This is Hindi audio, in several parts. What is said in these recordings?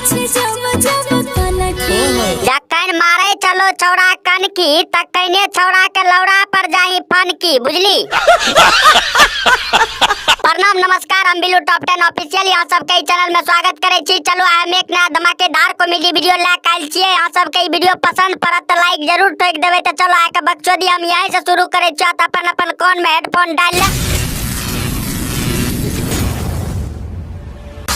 जखन मारे चलो छौड़ा कन की तकने छौड़ा के लौड़ा पर जाही फन की बुझली। प्रणाम नमस्कार, हम बिल्लू टॉप 10 ऑफिशियल यहाँ सबके चैनल में स्वागत करे छी। चलो हम एक नया धमाकेदार कॉमेडी वीडियो लेके आइल छियै। यहाँ सबके वीडियो पसंद पड़त तो लाइक जरूर ठोक देवे। तो चलो आके बकचोदी हम यहीं से शुरू करे छी। अपन अपन कान में हेडफोन डाल ले।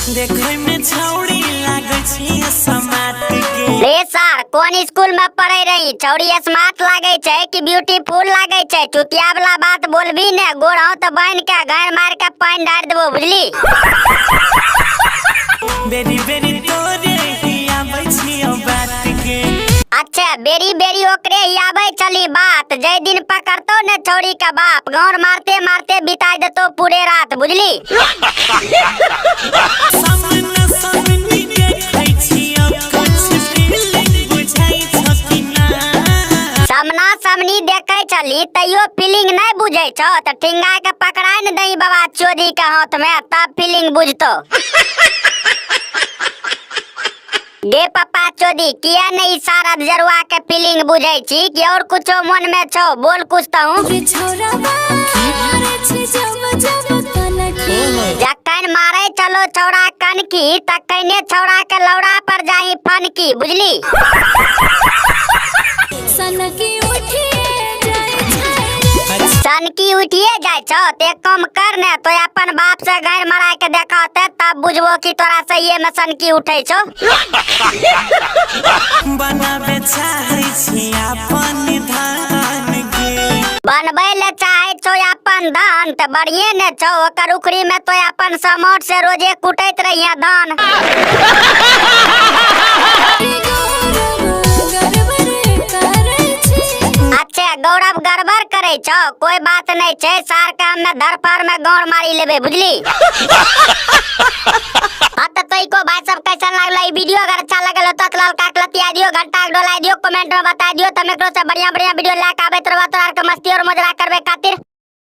देखै में छौड़ी लागै छी स्मार्ट के। रे सर, कौन स्कूल में पढ़े रही? छौड़ी स्मार्ट लागे छै कि ब्यूटीफुल लागे छै? चुतिया वाला बात बोलबी ने, गोड़ाओ तो बहन के घर मार के पानी डाल देबो बुझली। बेरी बेरी तोरे ही आबै छी बात के। अच्छा, बेरी बेरी ओकरे ही आबै चली बात। जय दिन पकड़तो ने छौड़ी का बाप, गौर मारते मारते बिता देतो पूरे रात बुझली। सामने सामने देखै छी कुछ फीलिंग बुझाई छथि ना। सामना सामनी देखे चली तैयो फीलिंग नहीं बुझे छो तो ठिंगा के पकड़ा न दई बाबा चोदी के हाथ में, तब फीलिंग बुझतो। गे पापा चोदी, किया नहीं इशारा जरुआ के फीलिंग बुझे छी कि और कुछो मन में छो? बोल कुछ तो हूँ। जखन मारे चलो छौड़ा कन की तकने छौड़ा के लौड़ा पर जाही फन की बुझली। सनकी उठिए जाय छो ते कम कर ने, तो अपन बाप से घर मरा के देखाते तब बुझबो कि तोरा सही में सनकी उठे छो। बनाबे चाहै छी अपन धान के। बनबै ले चाहे छो अपन धान त बढ़िए ने छो। ओकर उखरी में तो अपन समोट से रोजे कुटैत रहिए धान। अच्छा, गौरव गड़बड़ करे छो, कोई बात नहीं छे। सार काम में धरफर में गौर मारी लेबे बुझली। हाँ तो को भाई सब कैसा लगला ई वीडियो? अगर अच्छा लगल तो लाल का लतिया दियो, घंटा डोला दियो, कमेंट में बता दियो। तमें से बढ़िया बढ़िया वीडियो लेके आबे तो मस्ती और मजा करबे खातिर।